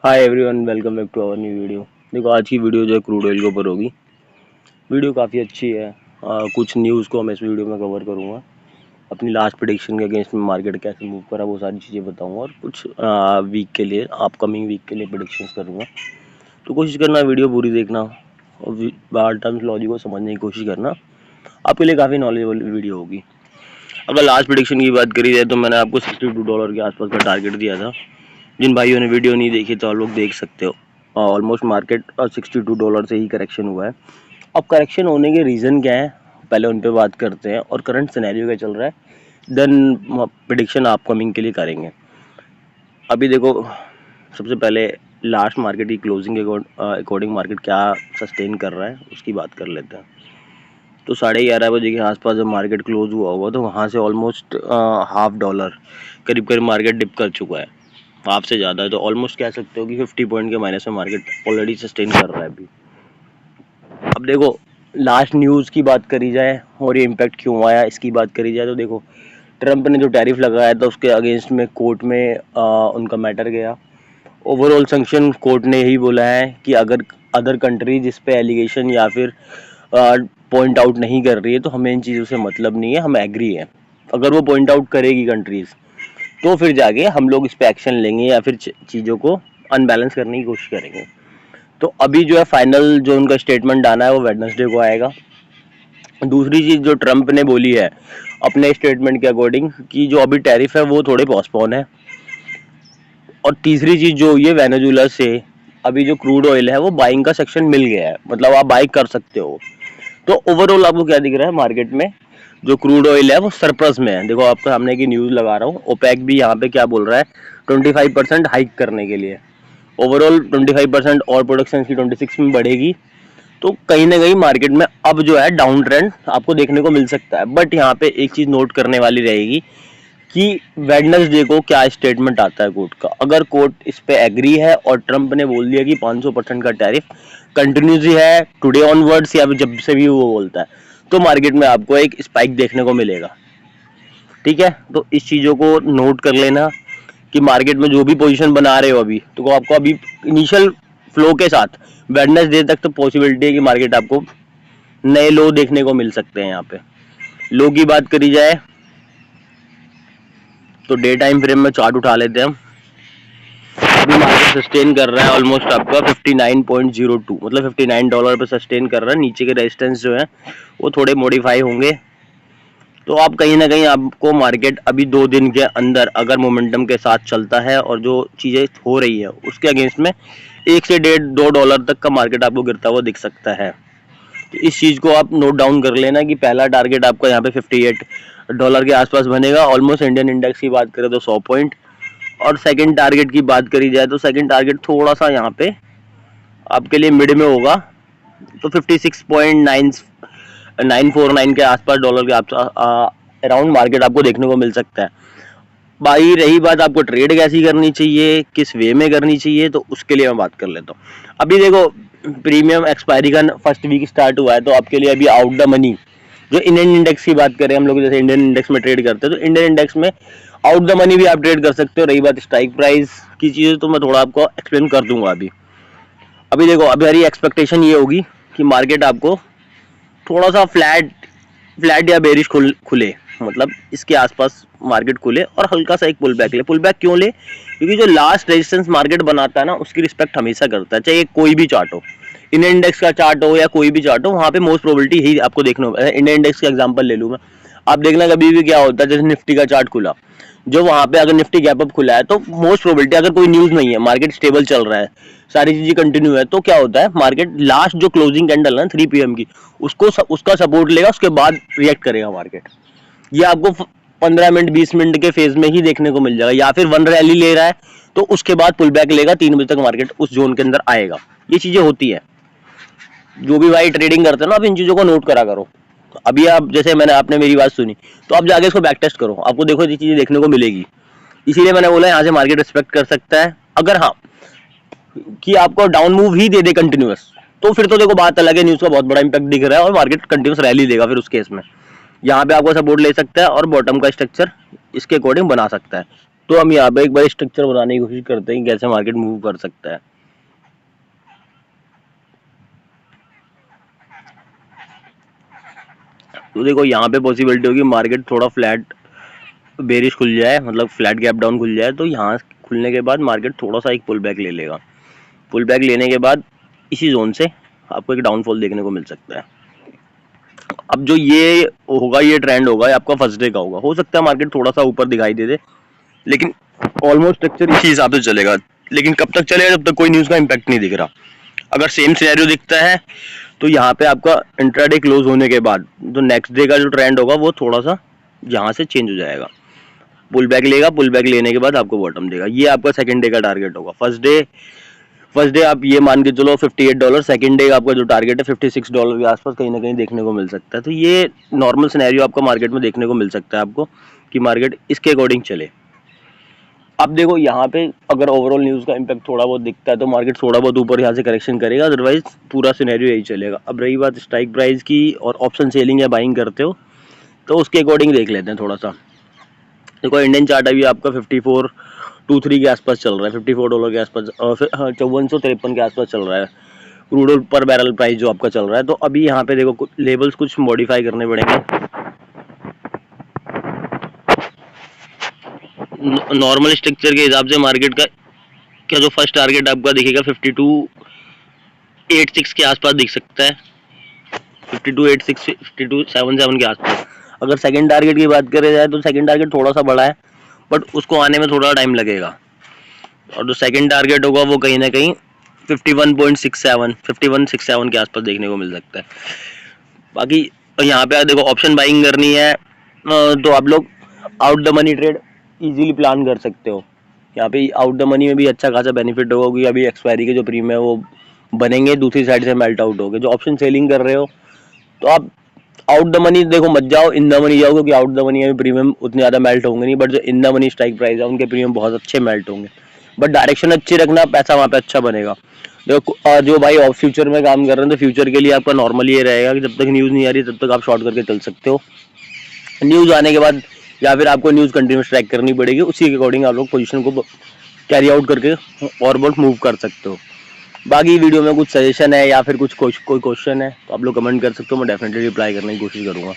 Hi everyone, welcome back to our new video. देखो, आज की वीडियो जो है क्रूड ऑयल के ऊपर होगी। वीडियो काफ़ी अच्छी है। कुछ न्यूज़ को मैं इस वीडियो में कवर करूँगा। अपनी लास्ट प्रेडिक्शन के अगेंस्ट में मार्केट कैसे मूव करा वो सारी चीज़ें बताऊँगा, और कुछ वीक के लिए, अपकमिंग वीक के लिए प्रेडिक्शंस करूँगा। तो कोशिश करना वीडियो पूरी देखना और बार टर्म्सोलॉजी को समझने की कोशिश करना। आपके लिए काफ़ी नॉलेजेबल वीडियो होगी। अगर लास्ट प्रेडिक्शन की बात करी जाए तो मैंने आपको $62 के आसपास का टारगेट दिया था। जिन भाइयों ने वीडियो नहीं देखी तो आप लोग देख सकते हो। ऑलमोस्ट मार्केट $62 से ही करेक्शन हुआ है। अब करेक्शन होने के रीज़न क्या है, पहले उन पे बात करते हैं, और करंट सिनेरियो क्या चल रहा है, देन प्रेडिक्शन अपकमिंग के लिए करेंगे। अभी देखो, सबसे पहले लास्ट मार्केट की क्लोजिंग के अकॉर्डिंग मार्केट क्या सस्टेन कर रहा है उसकी बात कर लेते हैं। तो 11:30 बजे के आसपास जब मार्केट क्लोज हुआ होगा तो वहाँ से ऑलमोस्ट $0.5 करीब करीब मार्केट डिप कर चुका है। हाफ से ज़्यादा है, तो ऑलमोस्ट कह सकते हो कि 50 पॉइंट के माइनस में मार्केट ऑलरेडी सस्टेन कर रहा है अभी। अब देखो, लास्ट न्यूज़ की बात करी जाए और ये इम्पैक्ट क्यों आया इसकी बात करी जाए तो देखो, ट्रंप ने जो टैरिफ लगाया था उसके अगेंस्ट में कोर्ट में उनका मैटर गया। ओवरऑल सैंक्शन कोर्ट ने यही बोला है कि अगर अदर कंट्रीज इस पे एलिगेशन या फिर पॉइंट आउट नहीं कर रही है तो हमें इन चीज़ों से मतलब नहीं है, हम एग्री हैं। अगर वो पॉइंट आउट करेगी कंट्रीज़ तो फिर जाके हम लोग इस पे एक्शन लेंगे या फिर चीज़ों को अनबैलेंस करने की कोशिश करेंगे। तो अभी जो है फाइनल जो उनका स्टेटमेंट आना है वो वेडनेसडे को आएगा। दूसरी चीज़ जो ट्रंप ने बोली है अपने स्टेटमेंट के अकॉर्डिंग कि जो अभी टैरिफ है वो थोड़े पोस्टपोन है। और तीसरी चीज़ जो हुई है, वेनेजुला से अभी जो क्रूड ऑयल है वो बाइंग का सेक्शन मिल गया है, मतलब आप बाई कर सकते हो। तो ओवरऑल आपको क्या दिख रहा है मार्केट में, जो क्रूड ऑयल है वो सरप्लस में है। देखो, आपके सामने की न्यूज़ लगा रहा हूँ, ओपेक भी यहाँ पे क्या बोल रहा है, 25% हाइक करने के लिए। ओवरऑल 25% और प्रोडक्शन की 26 में बढ़ेगी। तो कहीं ना कहीं मार्केट में अब जो है डाउन ट्रेंड आपको देखने को मिल सकता है। बट यहाँ पे एक चीज़ नोट करने वाली रहेगी कि वेडनेसडे को क्या स्टेटमेंट आता है कोर्ट का। अगर कोर्ट इस पे एग्री है और ट्रंप ने बोल दिया कि 500% का टैरिफ कंटिन्यूस ही है टुडे ऑनवर्ड्स या जब से भी वो बोलता है, तो मार्केट में आपको एक स्पाइक देखने को मिलेगा। ठीक है, तो इस चीज़ों को नोट कर लेना कि मार्केट में जो भी पोजीशन बना रहे हो अभी, तो आपको अभी इनिशियल फ्लो के साथ वेडनेसडे तक तो पॉसिबिलिटी है कि मार्केट आपको नए लो देखने को मिल सकते हैं। यहाँ पे लो की बात करी जाए तो डे टाइम फ्रेम में चार्ट उठा लेते हैं हम। अभी मार्केट सस्टेन कर रहा है ऑलमोस्ट आपका 59.02, मतलब $59 पे सस्टेन कर रहा है। नीचे के रेजिस्टेंस जो है वो थोड़े मॉडिफाई होंगे। तो आप कहीं ना कहीं आपको मार्केट अभी 2 दिन के अंदर अगर मोमेंटम के साथ चलता है और जो चीज़ें हो रही है उसके अगेंस्ट में 1 से 1.5-2 डॉलर तक का मार्केट आपको गिरता हुआ दिख सकता है। तो इस चीज़ को आप नोट डाउन कर लेना कि पहला टारगेट आपका यहाँ पे $58 के आसपास बनेगा। ऑलमोस्ट इंडियन इंडेक्स की बात करें तो 100 पॉइंट। और सेकंड टारगेट की बात करी जाए तो सेकंड टारगेट थोड़ा सा यहाँ पे आपके लिए मिड में होगा, तो 56.949 के आसपास डॉलर के अराउंड मार्केट आपको देखने को मिल सकता है। भाई रही बात आपको ट्रेड कैसी करनी चाहिए, किस वे में करनी चाहिए, तो उसके लिए मैं बात कर लेता हूँ। अभी देखो, प्रीमियम एक्सपायरी का फर्स्ट वीक स्टार्ट हुआ है, तो आपके लिए अभी आउट द मनी जो इंडियन इंडेक्स की बात करें, हम लोग जैसे इंडियन इंडेक्स में ट्रेड करते हैं तो इंडियन इंडेक्स में आउट द मनी भी आप ट्रेड कर सकते हो। रही बात स्ट्राइक प्राइस की चीज़ तो मैं थोड़ा आपको एक्सप्लेन कर दूंगा। अभी अभी देखो, अभी हमारी एक्सपेक्टेशन ये होगी कि मार्केट आपको थोड़ा सा फ्लैट फ्लैट या बेरिश खुले, मतलब इसके आसपास मार्केट खुले और हल्का सा एक पुल बैक ले। पुल बैक क्यों ले? क्योंकि जो लास्ट रेजिस्टेंस मार्केट बनाता है ना उसकी रिस्पेक्ट हमेशा करता है, चाहे कोई भी चार्ट हो, इंडियन इंडेक्स का चार्ट हो या कोई भी चार्ट हो, वहाँ पे मोस्ट प्रोबेबिलिटी ही आपको देखने को। इंडियन इंडेक्स का एग्जांपल ले लूँ मैं, आप देखना कभी भी क्या होता है, जैसे निफ्टी का चार्ट खुला, जो वहाँ पे अगर निफ्टी गैप अप खुला है तो मोस्ट प्रोबेबिलिटी, अगर कोई न्यूज़ नहीं है, मार्केट स्टेबल चल रहा है, सारी चीजें कंटिन्यू है, तो क्या होता है मार्केट लास्ट जो क्लोजिंग कैंडल है 3 PM की उसका सपोर्ट लेगा, उसके बाद रिएक्ट करेगा मार्केट। ये आपको 15 मिनट 20 मिनट के फेज में ही देखने को मिल जाएगा। या फिर वन रैली ले रहा है तो उसके बाद पुल बैक लेगा, 3 बजे तक मार्केट उस जोन के अंदर आएगा। ये चीजें होती है। जो भी भाई ट्रेडिंग करते हैं ना, आप इन चीजों को नोट करा करो। अभी आप जैसे आपने मेरी बात सुनी तो आप जाके इसको बैक टेस्ट करो, आपको देखो ये चीजें देखने को मिलेगी। इसीलिए मैंने बोला यहाँ से मार्केट रिस्पेक्ट कर सकता है। अगर हाँ कि आपको डाउन मूव ही दे दे कंटिन्यूअस, तो फिर तो देखो बात अलग है, न्यूज़ का बहुत बड़ा इंपैक्ट दिख रहा है और मार्केट कंटिन्यूअस रैली देगा। फिर उस केस में यहाँ पे आपको सपोर्ट ले सकता है और बॉटम का स्ट्रक्चर इसके अकॉर्डिंग बना सकता है। तो हम यहाँ पे एक बार स्ट्रक्चर बनाने की कोशिश करते हैं कैसे मार्केट मूव कर सकता है। तो देखो यहाँ पे पॉसिबिलिटी होगी मार्केट थोड़ा फ्लैट बेरिश खुल जाए, मतलब फ्लैट गैप डाउन खुल जाए, तो यहाँ खुलने के बाद मार्केट थोड़ा सा एक पुल बैक ले लेगा। पुल बैक लेने के बाद इसी जोन से आपको एक डाउनफॉल देखने को मिल सकता है। अब जो ये होगा, ये ट्रेंड होगा, ये आपका फर्स्ट डे का होगा। हो सकता है मार्केट थोड़ा सा ऊपर दिखाई दे दे, लेकिन ऑलमोस्ट स्ट्रक्चर इसी हिसाब से चलेगा। लेकिन कब तक चलेगा? जब तक कोई न्यूज़ का इम्पैक्ट नहीं दिख रहा। अगर सेम सिनेरियो दिखता है तो यहाँ पे आपका इंट्राडे क्लोज होने के बाद जो नेक्स्ट डे का जो ट्रेंड होगा वो थोड़ा सा यहाँ से चेंज हो जाएगा, पुल बैक लेगा। पुल बैक लेने के बाद आपको बॉटम देगा। ये आपका सेकंड डे का टारगेट होगा। फर्स्ट डे आप ये मान के चलो $58, सेकंड डे का आपका जो टारगेट है $56 के आसपास कहीं ना कहीं देखने को मिल सकता है। तो ये नॉर्मल सिनेरियो आपका मार्केट में देखने को मिल सकता है आपको, कि मार्केट इसके अकॉर्डिंग चले। अब देखो यहाँ पे अगर ओवरऑल न्यूज़ का इम्पैक्ट थोड़ा बहुत दिखता है तो मार्केट थोड़ा बहुत ऊपर यहाँ से करेक्शन करेगा, अदरवाइज पूरा सिनेरियो यही चलेगा। अब रही बात स्ट्राइक प्राइस की और ऑप्शन सेलिंग या बाइंग करते हो तो उसके अकॉर्डिंग देख लेते हैं थोड़ा सा। देखो इंडियन चार्ट अभी आपका 5423 के आसपास चल रहा है, $54 के आसपास, 5453 के आसपास चल रहा है क्रूड ऑयल पर बैरल प्राइस जो आपका चल रहा है। तो अभी यहाँ पे देखो लेवल्स कुछ मॉडिफाई करने पड़ेंगे। नॉर्मल स्ट्रक्चर के हिसाब से मार्केट का क्या जो फर्स्ट टारगेट आपका दिखेगा 5286 के आसपास दिख सकता है, 5286 5277 के आसपास। अगर सेकंड टारगेट की बात करें जाए तो सेकंड टारगेट थोड़ा सा बड़ा है, बट उसको आने में थोड़ा टाइम लगेगा। और जो सेकंड टारगेट होगा वो कहीं ना कहीं 5167 के आसपास देखने को मिल सकता है। बाकी यहाँ पे देखो ऑप्शन बाइंग करनी है तो आप लोग out the money trade easily plan कर सकते हो। यहाँ पे आउट द मनी में भी अच्छा खासा बेनिफिट होगा, क्योंकि अभी एक्सपायरी के जो प्रीमियम है वो बनेंगे, दूसरी साइड से मेल्ट आउट होगे। जो ऑप्शन सेलिंग कर रहे हो तो आप आउट द मनी देखो मत जाओ, इन द मनी जाओ, क्योंकि आउट द मनी में प्रीमियम उतने ज़्यादा मेल्ट होंगे नहीं, बट जो in the money strike price है उनके प्रीमियम बहुत अच्छे मेल्ट होंगे। बट डायरेक्शन अच्छी रखना, पैसा वहाँ पे अच्छा बनेगा। देखो जो भाई ऑफ फ्यूचर में काम कर रहे हैं तो फ्यूचर के लिए आपका नॉर्मल ये रहेगा कि जब तक न्यूज़ नहीं आ रही तब तक आप शॉर्ट करके चल सकते हो। न्यूज़ आने के बाद या फिर आपको न्यूज़ कंटिन्यूस ट्रैक करनी पड़ेगी, उसी के अकॉर्डिंग आप लोग पोजीशन को कैरी आउट करके और बहुत मूव कर सकते हो। बाकी वीडियो में कुछ सजेशन है या फिर कोई क्वेश्चन है तो आप लोग कमेंट कर सकते हो, मैं डेफिनेटली रिप्लाई करने की कोशिश करूँगा।